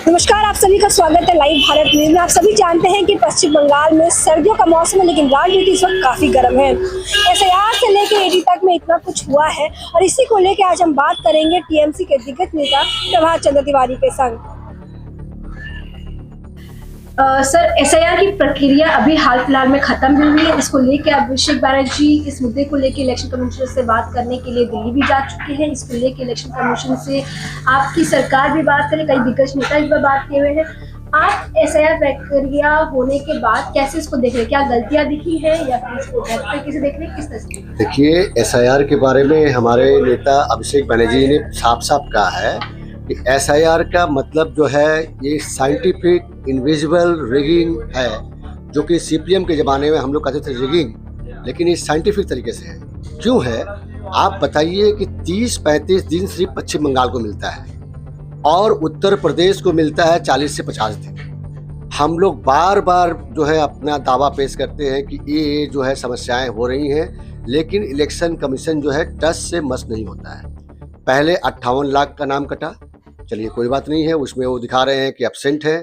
नमस्कार, आप सभी का स्वागत है लाइव भारत न्यूज में। आप सभी जानते हैं कि पश्चिम बंगाल में सर्दियों का मौसम है, लेकिन राजनीति इस वक्त काफी गर्म है। एसआईआर से लेकर ईडी तक में इतना कुछ हुआ है और इसी को लेकर आज हम बात करेंगे टीएमसी के दिग्गज नेता प्रभात चंद्र तिवारी के संग। सर, एसआईआर की प्रक्रिया अभी हाल फिलहाल में खत्म भी हुई है। इसको लेकर अभिषेक बनर्जी इस मुद्दे को लेकर इलेक्शन कमीशन से बात करने के लिए दिल्ली भी जा चुके हैं। इसको लेकर इलेक्शन कमीशन से आपकी सरकार भी बात करे, कई दिग्गज नेता इस पर बात किए हुए हैं। आप एसआईआर प्रक्रिया होने के बाद कैसे इसको देख रहे हैं? क्या गलतियां दिखी है या फिर इसको गलत तरीके से देख रहे हैं? किस तरह से? देखिए, एसआईआर के बारे में हमारे नेता अभिषेक बनर्जी ने साफ साफ कहा है कि एसआईआर का मतलब जो है ये साइंटिफिक इनविजिबल रिगिंग है, जो कि सीपीएम के ज़माने में हम लोग कहते थे रिगिंग, लेकिन ये साइंटिफिक तरीके से है। क्यों है आप बताइए कि 30-35 दिन सिर्फ पश्चिम बंगाल को मिलता है और उत्तर प्रदेश को मिलता है 40 से 50 दिन। हम लोग बार बार जो है अपना दावा पेश करते हैं कि ये जो है समस्याएं हो रही हैं, लेकिन इलेक्शन कमीशन जो है टस से मस नहीं होता है। पहले 58 लाख का नाम कटा, चलिए कोई बात नहीं है, उसमें वो दिखा रहे हैं कि एब्सेंट है,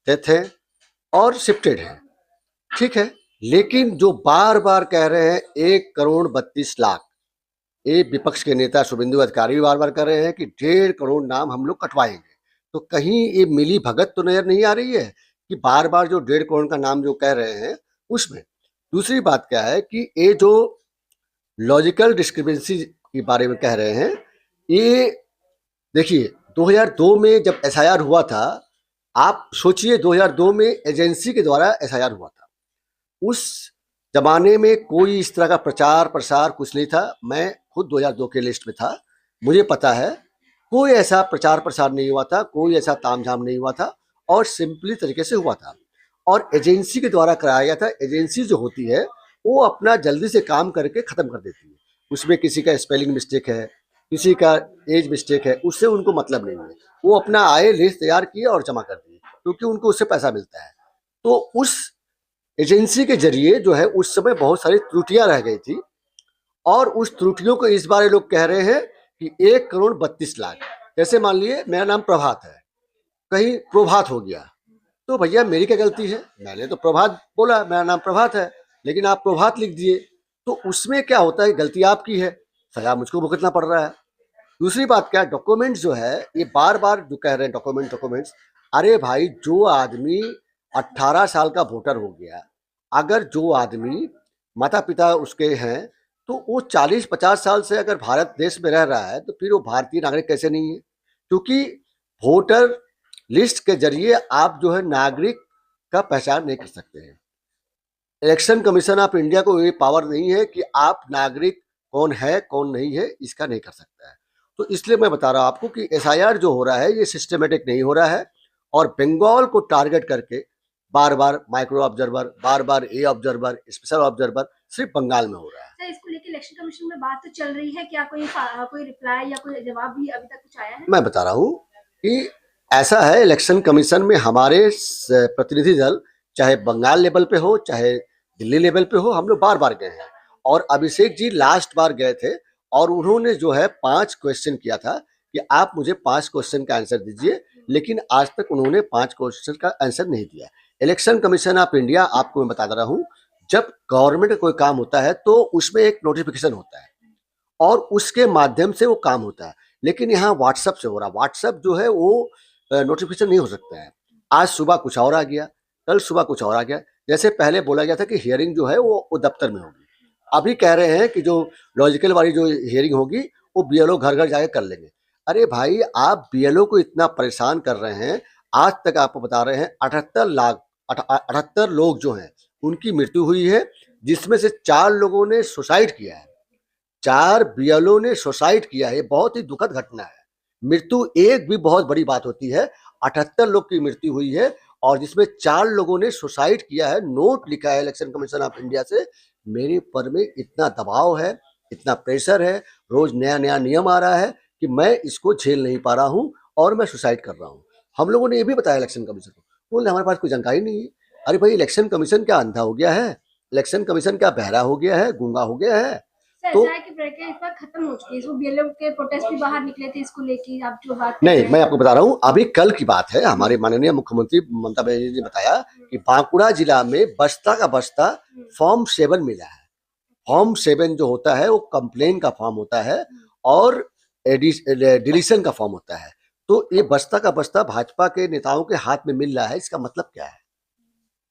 डेथ है और शिफ्टेड है, ठीक है। लेकिन जो बार बार कह रहे हैं 1,32,00,000, ये विपक्ष के नेता शुभेंदु अधिकारी भी बार बार कह रहे हैं कि 1.5 करोड़ नाम हम लोग कटवाएंगे। तो कहीं ये मिली भगत तो नजर नहीं आ रही है कि बार बार जो 1.5 करोड़ का नाम जो कह रहे हैं उसमें। दूसरी बात क्या है कि ये जो लॉजिकल डिस्क्रिपेंसी के बारे में कह रहे हैं, ये देखिए 2002 में जब एसआईआर हुआ था, आप सोचिए 2002 में एजेंसी के द्वारा एसआईआर हुआ था। उस जमाने में कोई इस तरह का प्रचार प्रसार कुछ नहीं था। मैं खुद 2002 के लिस्ट में था, मुझे पता है कोई ऐसा प्रचार प्रसार नहीं हुआ था, कोई ऐसा तामझाम नहीं हुआ था और सिंपली तरीके से हुआ था और एजेंसी के द्वारा कराया गया था। एजेंसी जो होती है वो अपना जल्दी से काम करके ख़त्म कर देती है। उसमें किसी का स्पेलिंग मिस्टेक है, किसी का एज मिस्टेक है, उससे उनको मतलब नहीं है। वो अपना आय लिस्ट तैयार किए और जमा कर दिए, क्योंकि उनको उससे पैसा मिलता है। तो उस एजेंसी के जरिए जो है उस समय बहुत सारी त्रुटियां रह गई थी और उस त्रुटियों को इस बार ये लोग कह रहे हैं कि 1,32,00,000। जैसे मान लिए मेरा नाम प्रभात है, कहीं प्रभात हो गया, तो भैया मेरी क्या गलती है? मैंने तो प्रभात बोला, मेरा नाम प्रभात है, लेकिन आप प्रभात लिख दिए, तो उसमें क्या होता है, गलती आपकी है, सजा मुझको भुगतना पड़ रहा है। दूसरी बात क्या, डॉक्यूमेंट्स जो है ये बार बार जो कह रहे हैं डॉक्यूमेंट्स, अरे भाई जो आदमी 18 साल का वोटर हो गया, अगर जो आदमी माता पिता उसके हैं, तो वो 40-50 साल से अगर भारत देश में रह रहा है तो फिर वो भारतीय नागरिक कैसे नहीं है? क्योंकि वोटर लिस्ट के जरिए आप जो है नागरिक का पहचान नहीं कर सकते हैं। इलेक्शन कमीशन ऑफ इंडिया को ये पावर नहीं है कि आप नागरिक कौन है कौन नहीं है इसका नहीं कर सकता है। तो इसलिए मैं बता रहा हूँ आपको कि एसआईआर जो हो रहा है ये सिस्टमेटिक नहीं हो रहा है और बंगाल को टारगेट करके बार बार micro observer, bar bar a observer, special observer सिर्फ बंगाल में हो रहा है। सर, इसको लेकर इलेक्शन कमीशन में बात तो चल रही है, क्या कोई रिप्लाई या कोई जवाब भी अभी तक कुछ आया है? मैं बता रहा हूँ कि ऐसा है, इलेक्शन कमीशन में हमारे प्रतिनिधि दल चाहे बंगाल लेवल पे हो चाहे दिल्ली लेवल पे हो, हम लोग बार बार गए हैं और अभिषेक जी लास्ट बार गए थे और उन्होंने जो है 5 क्वेश्चन किया था कि आप मुझे 5 क्वेश्चन का आंसर दीजिए, लेकिन आज तक उन्होंने 5 क्वेश्चन का आंसर नहीं दिया। इलेक्शन कमीशन ऑफ इंडिया, आपको मैं बता दे रहा हूँ, जब गवर्नमेंट का कोई काम होता है तो उसमें एक नोटिफिकेशन होता है और उसके माध्यम से वो काम होता है, लेकिन यहाँ व्हाट्सएप से हो रहा। व्हाट्सएप जो है वो नोटिफिकेशन नहीं हो सकता है। आज सुबह कुछ और आ गया, कल सुबह कुछ और आ गया। जैसे पहले बोला गया था कि हियरिंग जो है वो दफ्तर में होगी, अभी कह रहे हैं कि जो लॉजिकल वाली जो हियरिंग होगी वो बीएलओ घर घर जाके कर लेंगे। अरे भाई, आप बीएलओ को इतना परेशान कर रहे हैं, आज तक आपको बता रहे हैं 78 लोग जो हैं उनकी मृत्यु हुई है, जिसमें से 4 लोगों ने सुसाइड किया है, 4 बीएलओ ने सुसाइड किया है। बहुत ही दुखद घटना है। मृत्यु एक भी बहुत बड़ी बात होती है, 78 लोग की मृत्यु हुई है और जिसमें 4 लोगों ने सुसाइड किया है। नोट लिखा है इलेक्शन कमीशन ऑफ इंडिया से, मेरे ऊपर में इतना दबाव है, इतना प्रेशर है, रोज नया नया नियम आ रहा है कि मैं इसको झेल नहीं पा रहा हूँ और मैं सुसाइड कर रहा हूँ। हम लोगों ने ये भी बताया इलेक्शन कमीशन को, बोले हमारे पास कोई जानकारी नहीं है। अरे भाई, इलेक्शन कमीशन क्या अंधा हो गया है? इलेक्शन कमीशन क्या बहरा हो गया है, गूंगा हो गया है? तो ऐसा है कि प्रक्रिया इस बार खत्म हो चुकी है, इसको बीएलओ के प्रोटेस्ट भी बाहर निकले थे इसको लेके, आप जो बात कर रहे नहीं, हैं। मैं आपको बता रहा हूँ, अभी कल की बात है। हमारे माननीय मुख्यमंत्री ममता बनर्जी ने बताया कि बांकुड़ा जिला में बस्ता का बस्ता फॉर्म 7 मिला है। फॉर्म 7 जो होता है वो कंप्लेन का फॉर्म होता है और डिलीशन का फॉर्म होता है। तो ये बस्ता का बस्ता भाजपा के नेताओं के हाथ में मिल रहा है। इसका मतलब क्या है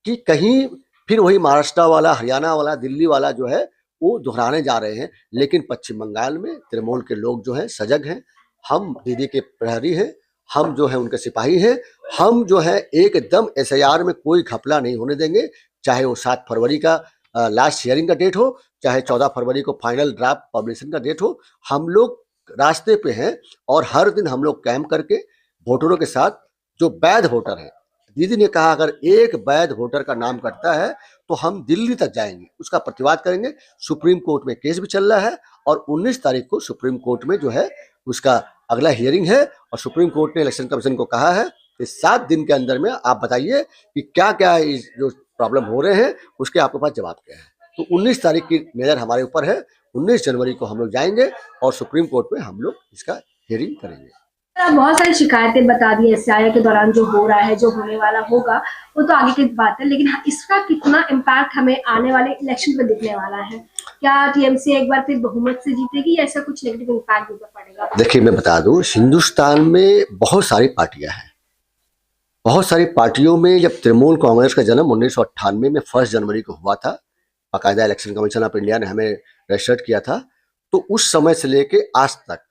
कि कहीं फिर वही महाराष्ट्र वाला, हरियाणा वाला, दिल्ली वाला जो है वो दोहराने जा रहे हैं। लेकिन पश्चिम बंगाल में तृणमूल के लोग जो हैं सजग हैं। हम दीदी के प्रहरी हैं, हम जो है उनके सिपाही हैं। हम जो है एकदम एसआईआर में कोई घपला नहीं होने देंगे, चाहे वो 7 फरवरी का लास्ट हियरिंग का डेट हो, चाहे 14 फरवरी को फाइनल ड्राफ्ट पब्लिशन का डेट हो। हम लोग रास्ते पे हैं और हर दिन हम लोग कैंप करके वोटरों के साथ, जो वैध वोटर है, दीदी ने कहा अगर एक वैध वोटर का नाम कटता है तो हम दिल्ली तक जाएंगे, उसका प्रतिवाद करेंगे। सुप्रीम कोर्ट में केस भी चल रहा है और 19 तारीख को सुप्रीम कोर्ट में जो है उसका अगला हियरिंग है। और सुप्रीम कोर्ट ने इलेक्शन कमीशन को कहा है कि 7 दिन के अंदर में आप बताइए कि क्या क्या जो प्रॉब्लम हो रहे हैं उसके आपके पास जवाब क्या है। तो 19 तारीख की नज़र हमारे ऊपर है। 19 जनवरी को हम लोग जाएंगे और सुप्रीम कोर्ट में हम लोग इसका हियरिंग करेंगे। आप बहुत सारी शिकायतें बता दी एसआईआर के दौरान, जो हो रहा है, जो होने वाला होगा, वो तो आगे की बात है, लेकिन इसका कितना इम्पैक्ट हमें आने वाले इलेक्शन पे दिखने वाला है? क्या टीएमसी एक बार फिर बहुमत से जीतेगी या ऐसा कुछ नेगेटिव इम्पैक्ट भी पड़ेगा? देखिए, मैं बता दूं, हिंदुस्तान में बहुत सारी पार्टियां हैं। बहुत सारी पार्टियों में जब तृणमूल कांग्रेस का जन्म 1998 में 1 जनवरी को हुआ था, बाकायदा इलेक्शन कमीशन ऑफ इंडिया ने हमें रजिस्टर्ड किया था, तो उस समय से लेके आज तक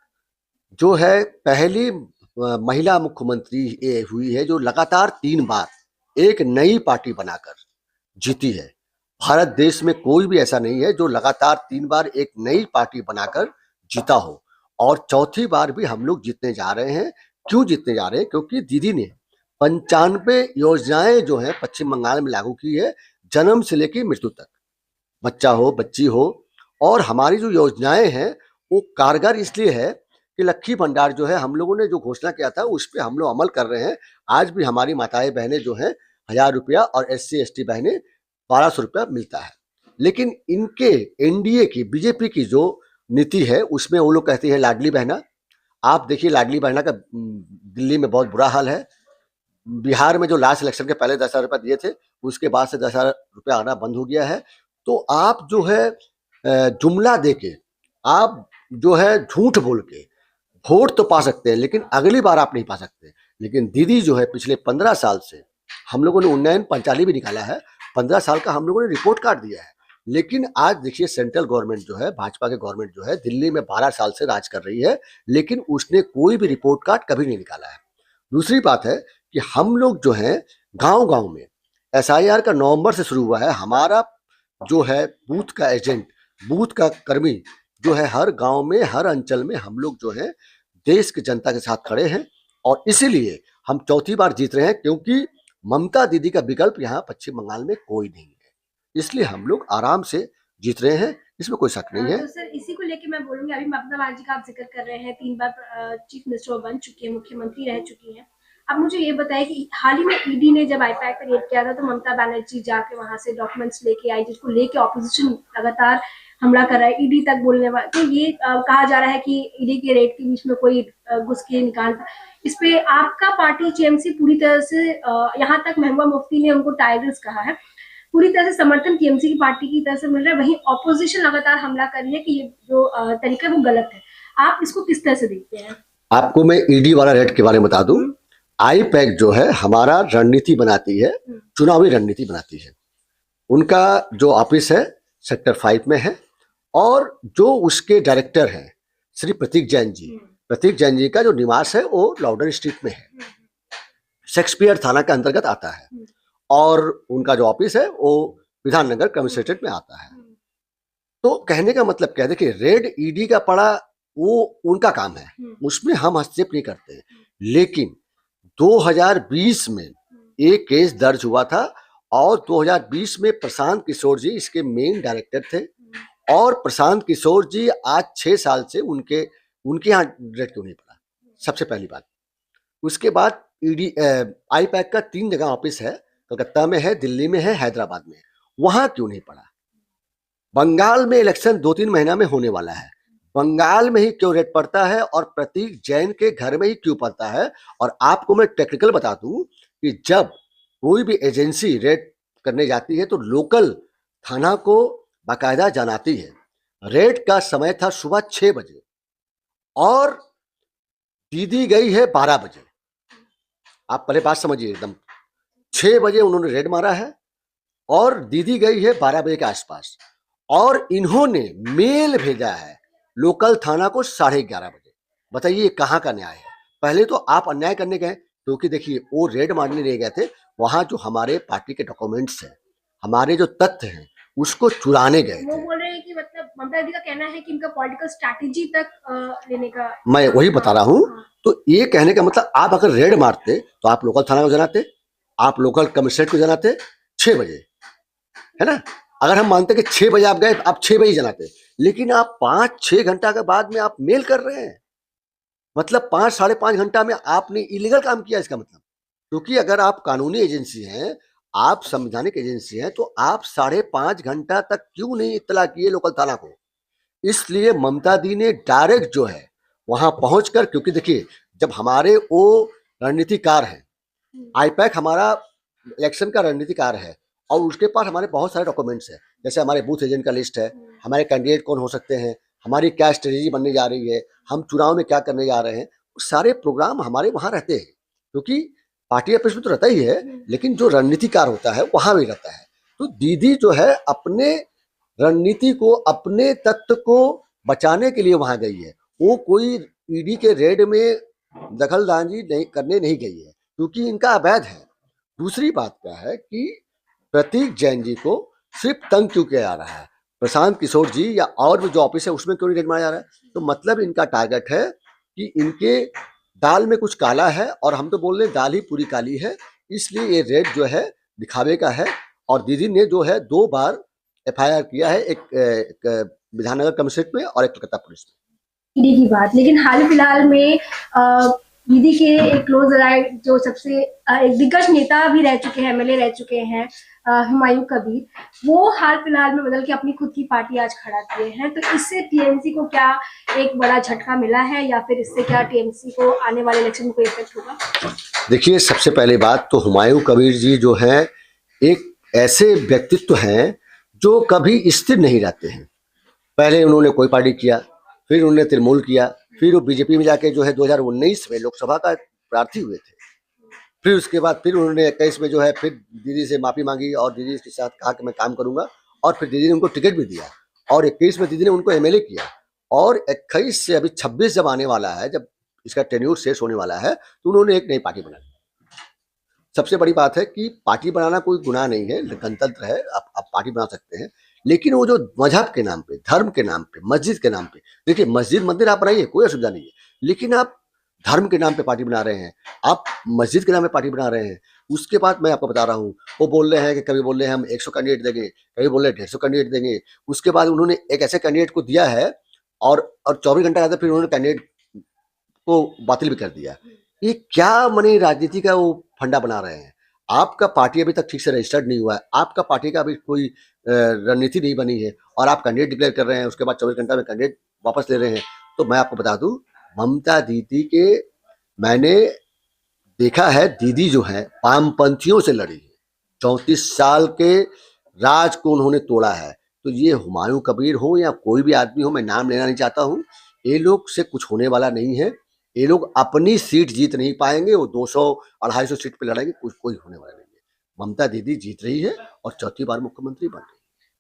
जो है पहली महिला मुख्यमंत्री ये हुई है जो लगातार 3 बार एक नई पार्टी बनाकर जीती है। भारत देश में कोई भी ऐसा नहीं है जो लगातार 3 बार एक नई पार्टी बनाकर जीता हो। और चौथी बार भी हम लोग जीतने जा रहे हैं। क्यों जीतने जा रहे हैं? क्योंकि दीदी ने 95 योजनाएं जो है पश्चिम बंगाल में लागू की है, जन्म से लेकर मृत्यु तक, बच्चा हो बच्ची हो। और हमारी जो योजनाएं हैं वो कारगर इसलिए है कि लक्ष्मी भंडार जो है हम लोगों ने जो घोषणा किया था उस पर हम लोग अमल कर रहे हैं। आज भी हमारी माताएं बहनें जो हैं 1000 रुपया और SC ST बहनें 1200 रुपया मिलता है। लेकिन इनके एनडीए की, बीजेपी की जो नीति है उसमें वो लोग कहती है लाडली बहना। आप देखिए लाडली बहना का दिल्ली में बहुत बुरा हाल है। बिहार में जो लास्ट इलेक्शन के पहले 10,000 रुपया दिए थे उसके बाद से 10,000 रुपया आना बंद हो गया है। तो आप जो है जुमला दे के, आप जो है झूठ बोल के वोट तो पा सकते हैं लेकिन अगली बार आप नहीं पा सकते। लेकिन दीदी जो है पिछले 15 साल से हम लोगों ने उन्नयन पंचाली भी निकाला है, 15 साल का हम लोगों ने रिपोर्ट कार्ड दिया है। लेकिन आज देखिए सेंट्रल गवर्नमेंट जो है, भाजपा के गवर्नमेंट जो है दिल्ली में 12 साल से राज कर रही है, लेकिन उसने कोई भी रिपोर्ट कार्ड कभी नहीं निकाला है। दूसरी बात है कि हम लोग जो है गांव-गांव में SIR का नवंबर से शुरू हुआ है। हमारा जो है बूथ का एजेंट, बूथ का कर्मी जो है हर गांव में, हर अंचल में हम लोग जो है देश की जनता के साथ खड़े हैं। और इसीलिए हम चौथी बार जीत रहे हैं क्योंकि ममता दीदी का विकल्प यहाँ पश्चिम बंगाल में कोई नहीं है। इसलिए हम लोग आराम से जीत रहे हैं, इसमें कोई शक नहीं है। तो सर इसी को लेके मैं बोलूंगी, अभी ममता बनर्जी का आप जिक्र कर रहे हैं, 3 बार चीफ मिनिस्टर बन चुकी है, मुख्यमंत्री रह चुकी हैं। अब मुझे ये बताइए कि हाल ही में ईडी ने जब आईपैक पर रेड किया था तो ममता बनर्जी जाके वहां से डॉक्यूमेंट्स लेके आई, जिसको लेके ऑपोजिशन लगातार हमला कर रहा है, ईडी तक बोलने वाला। तो ये कहा जा रहा है कि ईडी के रेड के बीच में कोई घुस के निकाल। इस पे आपका पार्टी टीएमसी पूरी तरह से, यहाँ तक महबूबा मुफ्ती ने उनको टाइगर्स कहा है, पूरी तरह से समर्थन टीएमसी की पार्टी की तरफ से मिल रहा है। वहीं ऑपोजिशन लगातार हमला कर रही है कि ये जो तरीका है वो गलत है। आप इसको किस तरह से देखते हैं? आपको मैं ईडी वाला रेड के बारे में बता दूं। आईपैक जो है हमारा रणनीति बनाती है, चुनावी रणनीति बनाती है। उनका जो ऑफिस है सेक्टर 5 में है और जो उसके डायरेक्टर हैं श्री प्रतीक जैन जी, प्रतीक जैन जी का जो निवास है वो लॉर्डन स्ट्रीट में है, शेक्सपियर थाना के अंतर्गत आता है। और उनका जो ऑफिस है वो विधाननगर कमिश्नरेट में आता है। तो कहने का मतलब क्या है, देखिए रेड ईडी का पड़ा वो उनका काम है, उसमें हम हस्तक्षेप नहीं करते। लेकिन 2020 में एक केस दर्ज हुआ था और 2020 में प्रशांत किशोर जी इसके मेन डायरेक्टर थे। और प्रशांत किशोर जी आज 6 साल से उनके यहाँ रेड क्यों नहीं पड़ा, सबसे पहली बात। उसके बाद ईडी आईपैक का 3 जगह ऑफिस है, कलकत्ता में है, दिल्ली में है, हैदराबाद में, वहां क्यों नहीं पड़ा? बंगाल में इलेक्शन 2-3 महीना में होने वाला है। बंगाल में ही क्यों रेड पड़ता है और प्रतीक जैन के घर में ही क्यों पड़ता है? और आपको मैं टेक्निकल बता दूं कि जब कोई भी एजेंसी रेड करने जाती है तो लोकल थाना को बाकायदा जनाती है। रेड का समय था सुबह 6 बजे और दीदी गई है 12 बजे। आप पहले बात समझिए एकदम। 6 बजे उन्होंने रेड मारा है और दीदी गई है 12 बजे के आसपास और इन्होंने मेल भेजा है लोकल थाना को 11:30 बजे। बताइए ये कहाँ का न्याय है? पहले तो आप अन्याय करने गए क्योंकि देखिए वो रेड मारने नहीं गए थे, वहां जो हमारे पार्टी के डॉक्यूमेंट्स हैं, हमारे जो तथ्य हैं उसको चुराने गए वो थे। बोल रहे हैं कि मतलब ममता दीदी का कहना है कि इनका पॉलिटिकल स्ट्रैटेजी तक लेने का। मैं वही बता रहा हूँ। हाँ। तो ये कहने का मतलब आप अगर रेड मारते तो आप लोकल थाना को जनाते, आप लोकल कमिश्नरेट को जनाते 6 बजे, है ना? अगर हम मानते कि 6 बजे आप गए, आप 6 बजे जनाते, लेकिन आप 5-6 घंटा के बाद में आप मेल कर रहे हैं। मतलब 5 साढ़े 5 घंटा में आपने इलीगल काम किया इसका मतलब। क्योंकि अगर आप कानूनी एजेंसी हैं, आप संवैधानिक एजेंसी हैं, तो आप 5.5 घंटा तक क्यों नहीं इत्तला किए लोकल थाना को? इसलिए ममता दी ने डायरेक्ट जो है वहां पहुंचकर, क्योंकि देखिए जब हमारे वो रणनीतिकार हैं, आईपैक हमारा इलेक्शन का रणनीतिकार है और उसके पास हमारे बहुत सारे डॉक्यूमेंट्स हैं, जैसे हमारे बूथ एजेंट का लिस्ट है, हमारे कैंडिडेट कौन हो सकते हैं, हमारी क्या स्ट्रेटेजी बनने जा रही है, हम चुनाव में क्या करने जा रहे हैं, वो सारे प्रोग्राम हमारे वहाँ रहते हैं। क्योंकि पार्टी ऑफिस में तो रहता ही है, लेकिन जो रणनीतिकार होता है वहाँ भी रहता है। तो दीदी जो है अपने रणनीति को, अपने तत्व को बचाने के लिए वहां गई है। वो कोई ईडी के रेड में दखलंदाजी नहीं करने नहीं गई है, क्योंकि इनका अवैध है। दूसरी बात क्या है कि प्रतीक जैन जी को सिर्फ तंग क्यों किया जा रहा है? प्रशांत किशोर जी या और भी जो ऑफिस है उसमें क्यों नहीं रेड मारा जा रहा है? तो मतलब इनका टारगेट है कि इनके दाल में कुछ काला है और हम तो बोल रहे हैं दाल ही पूरी काली है, इसलिए ये रेड जो है दिखावे का है। और दीदी ने जो है 2 बार एफआईआर किया है, एक विधाननगर कमिश्नरेट में और एक कलकत्ता पुलिस में। ईडी की बात, लेकिन हाल फिलहाल में दीदी के एक क्लोज अलाइड जो सबसे एक दिग्गज नेता भी रह चुके हैं, एमएलए रह चुके हैं, हुमायूं कबीर, वो हाल फिलहाल में बदल के अपनी खुद की पार्टी आज खड़ा किए हैं। तो इससे टीएमसी को क्या एक बड़ा झटका मिला है या फिर इससे क्या टीएमसी को आने वाले इलेक्शन में कोई इफेक्ट होगा? देखिए सबसे पहली बात तो हुमायूं कबीर जी जो है एक ऐसे व्यक्तित्व हैं जो कभी स्थिर नहीं रहते हैं। पहले उन्होंने कोई पार्टी किया, फिर उन्होंने तृणमूल किया, फिर वो बीजेपी में जाके जो है 2019 में लोकसभा का प्रार्थी हुए थे। फिर उसके बाद फिर उन्होंने 21 में जो है फिर दीदी से माफी मांगी और दीदी के साथ कहा कि मैं काम करूंगा, और फिर दीदी ने उनको टिकट भी दिया और 21 में दीदी ने उनको एमएलए किया। और 21 से अभी 26 जब आने वाला है, जब इसका टेन्योर शेष होने वाला है, तो उन्होंने एक नई पार्टी बनाई। सबसे बड़ी बात है कि पार्टी बनाना कोई गुनाह नहीं है, गणतंत्र है, आप पार्टी बना सकते हैं, लेकिन वो जो मजहब के नाम पे, धर्म के नाम पे, मस्जिद के नाम पे, देखिए मस्जिद मंदिर आप बनाइए, कोई असुविधा नहीं है, लेकिन आप धर्म के नाम पे पार्टी बना रहे हैं, आप मस्जिद के नाम पे पार्टी बना रहे हैं। उसके बाद मैं आपको बता रहा हूँ, वो बोल रहे हैं कि कभी बोल रहे हैं हम 100 कैंडिडेट देंगे, कभी बोल रहे हैं 150 कैंडिडेट देंगे। उसके बाद उन्होंने एक ऐसे कैंडिडेट को दिया है और 24 घंटा के अंदर फिर उन्होंने कैंडिडेट को बातिल भी कर दिया। ये क्या मनी राजनीति का वो फंडा बना रहे हैं? आपका पार्टी अभी तक ठीक से रजिस्टर्ड नहीं हुआ है, आपका पार्टी का अभी कोई रणनीति नहीं बनी है और आप कैंडिडेट डिक्लेयर कर रहे हैं, उसके बाद 24 घंटा में कैंडिडेट वापस ले रहे हैं। तो मैं आपको बता दूं, ममता दीदी के मैंने देखा है, दीदी जो है वामपंथियों से लड़ी है, 34 साल के राज को उन्होंने तोड़ा है। तो ये हुमायूं कबीर हो या कोई भी आदमी हो, मैं नाम लेना नहीं चाहता हूँ, ये लोग से कुछ होने वाला नहीं है। ये लोग अपनी सीट जीत नहीं पाएंगे, वो 200-250 सीट पे लड़ेंगे, कुछ कोई होने वाला नहीं है। ममता दीदी जीत रही है और चौथी बार मुख्यमंत्री बन रही है।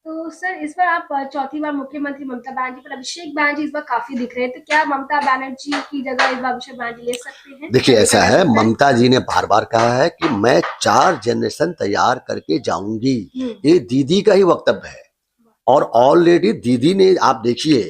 तो सर इस बार आप चौथी बार मुख्यमंत्री ममता बनर्जी पर अभिषेक बनर्जी इस बार काफी दिख रहे हैं, तो क्या ममता बनर्जी की जगह इस बार अभिषेक बनर्जी ले सकते हैं? देखिए ऐसा है, ममता जी ने बार बार कहा है कि मैं 4 जनरेशन तैयार करके जाऊंगी, ये दीदी का ही वक्तव्य है। और ऑलरेडी दीदी ने, आप देखिए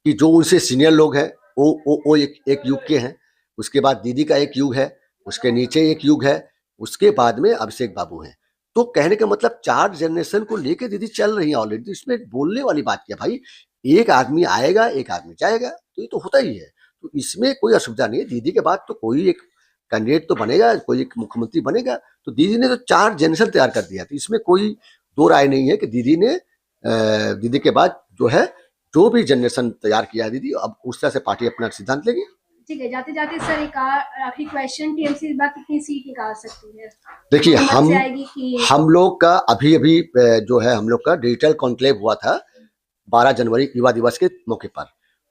कि जो उनसे सीनियर लोग हैं वो एक युग के हैं, उसके बाद दीदी का एक युग है, उसके नीचे एक युग है, उसके बाद में अभिषेक बाबू हैं। तो कहने का मतलब 4 जनरेशन को लेके दीदी चल रही है ऑलरेडी। तो इसमें बोलने वाली बात क्या भाई, एक आदमी आएगा एक आदमी जाएगा, तो ये तो होता ही है। तो इसमें कोई असुविधा नहीं है। दीदी के बाद तो कोई एक कैंडिडेट तो बनेगा, कोई एक मुख्यमंत्री बनेगा। तो दीदी ने तो 4 जनरेशन तैयार कर दिया, तो इसमें कोई दो राय नहीं है कि दीदी ने दीदी के बाद जो है जो भी जनरेशन तैयार किया है दीदी, अब उस तरह से पार्टी अपना सिद्धांत लेगी। ठीक है, जाते जाते सर एक आखिरी क्वेश्चन, टीएमसी इस बार कितनी सीट निकाल सकती है? देखिए बहुमत से आएगी कि हम लोग का अभी अभी जो है हम लोग का डिजिटल कॉन्क्लेव हुआ था 12 जनवरी युवा दिवस के मौके पर।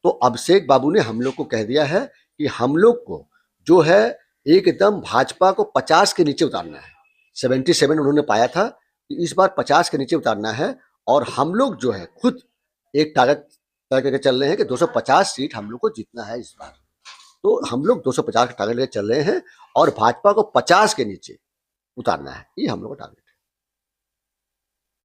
तो अभिषेक बाबू ने हम लोग को कह दिया है कि हम लोग को जो है एकदम भाजपा को 50 के नीचे उतारना है। 77 उन्होंने पाया था, इस बार 50 के नीचे उतारना है। और हम लोग जो है खुद एक टारगेट तय करके चल रहे हैं कि 250 सीट हम लोग को जीतना है इस बार। तो हम लोग 250 का टारगेट लेकर चल रहे हैं और भाजपा को 50 के नीचे उतारना है, ये हम लोग का टारगेट।